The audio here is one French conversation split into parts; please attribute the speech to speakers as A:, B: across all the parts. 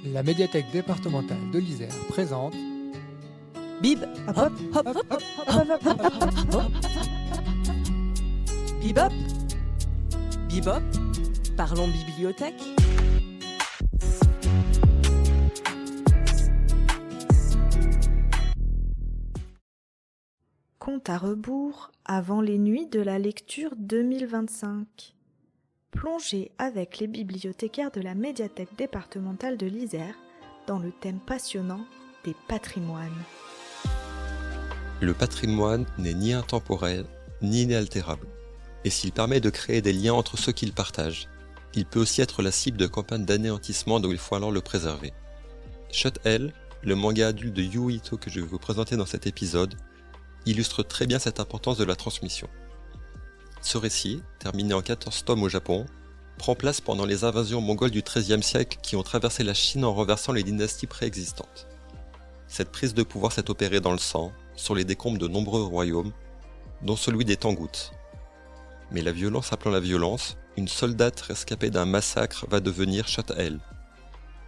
A: La médiathèque départementale de l'Isère présente
B: Bib, hop, hop, hop, hop, hop, hop, hop, hop, hop. Bibop, Bibop, parlons bibliothèque.
C: Compte à rebours avant les nuits de la lecture 2025. Plongez avec les bibliothécaires de la médiathèque départementale de l'Isère dans le thème passionnant des patrimoines.
D: Le patrimoine n'est ni intemporel, ni inaltérable. Et s'il permet de créer des liens entre ceux qui le partagent, il peut aussi être la cible de campagnes d'anéantissement dont il faut alors le préserver. Shut Hell, le manga adulte de Yu Ito que je vais vous présenter dans cet épisode, illustre très bien cette importance de la transmission. Ce récit, terminé en 14 tomes au Japon, prend place pendant les invasions mongoles du XIIIe siècle qui ont traversé la Chine en renversant les dynasties préexistantes. Cette prise de pouvoir s'est opérée dans le sang, sur les décombres de nombreux royaumes, dont celui des Tangoutes. Mais la violence appelant la violence, une soldate rescapée d'un massacre va devenir Shut Hell,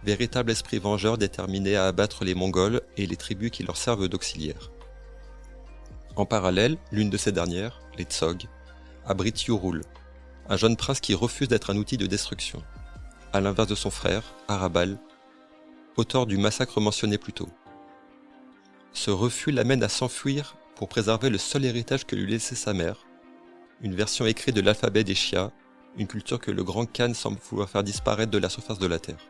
D: véritable esprit vengeur déterminé à abattre les Mongols et les tribus qui leur servent d'auxiliaires. En parallèle, l'une de ces dernières, les Tsog, abrite Yurul, un jeune prince qui refuse d'être un outil de destruction, à l'inverse de son frère, Arabal, auteur du massacre mentionné plus tôt. Ce refus l'amène à s'enfuir pour préserver le seul héritage que lui laissait sa mère, une version écrite de l'alphabet des Xia, une culture que le grand Khan semble vouloir faire disparaître de la surface de la Terre.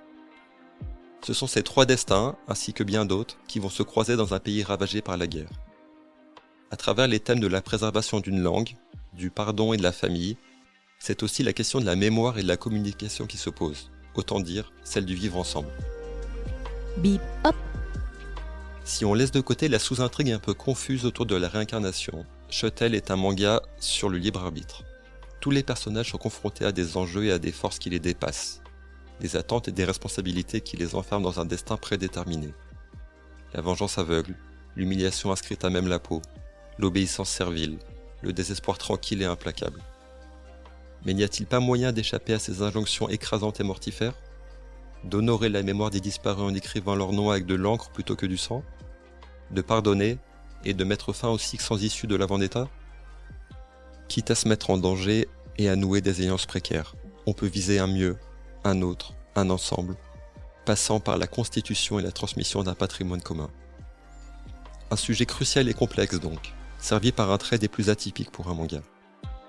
D: Ce sont ces trois destins, ainsi que bien d'autres, qui vont se croiser dans un pays ravagé par la guerre. À travers les thèmes de la préservation d'une langue, du pardon et de la famille, c'est aussi la question de la mémoire et de la communication qui se pose, autant dire celle du vivre ensemble.
B: Bip, hop.
D: Si on laisse de côté la sous-intrigue un peu confuse autour de la réincarnation, Shut Hell est un manga sur le libre arbitre. Tous les personnages sont confrontés à des enjeux et à des forces qui les dépassent, des attentes et des responsabilités qui les enferment dans un destin prédéterminé. La vengeance aveugle, l'humiliation inscrite à même la peau, l'obéissance servile, le désespoir tranquille et implacable. Mais n'y a-t-il pas moyen d'échapper à ces injonctions écrasantes et mortifères ? D'honorer la mémoire des disparus en écrivant leur nom avec de l'encre plutôt que du sang ? De pardonner et de mettre fin au cycle sans issue de la vendetta ? Quitte à se mettre en danger et à nouer des alliances précaires, on peut viser un mieux, un autre, un ensemble, passant par la constitution et la transmission d'un patrimoine commun. Un sujet crucial et complexe donc, servi par un trait des plus atypiques pour un manga.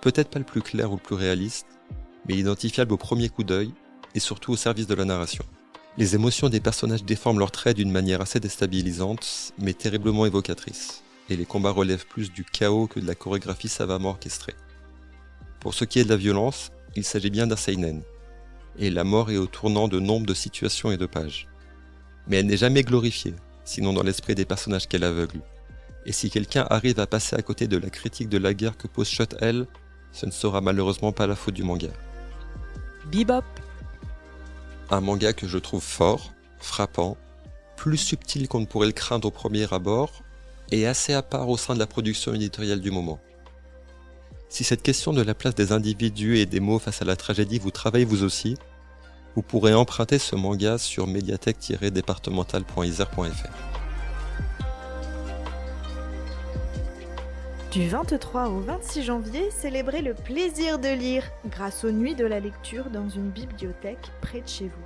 D: Peut-être pas le plus clair ou le plus réaliste, mais identifiable au premier coup d'œil et surtout au service de la narration. Les émotions des personnages déforment leurs traits d'une manière assez déstabilisante, mais terriblement évocatrice, et les combats relèvent plus du chaos que de la chorégraphie savamment orchestrée. Pour ce qui est de la violence, il s'agit bien d'un seinen, et la mort est au tournant de nombre de situations et de pages. Mais elle n'est jamais glorifiée, sinon dans l'esprit des personnages qu'elle aveugle. Et si quelqu'un arrive à passer à côté de la critique de la guerre que pose Shut Hell, ce ne sera malheureusement pas la faute du manga.
B: Bibop.
D: Un manga que je trouve fort, frappant, plus subtil qu'on ne pourrait le craindre au premier abord, et assez à part au sein de la production éditoriale du moment. Si cette question de la place des individus et des mots face à la tragédie vous travaille vous aussi, vous pourrez emprunter ce manga sur médiathèque-départementale.isère.fr.
C: Du 23 au 26 janvier, célébrez le plaisir de lire grâce aux nuits de la lecture dans une bibliothèque près de chez vous.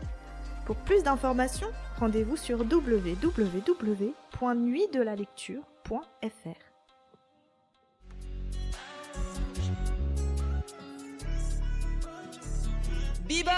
C: Pour plus d'informations, rendez-vous sur www.nuitdelalecture.fr.
B: Bibop.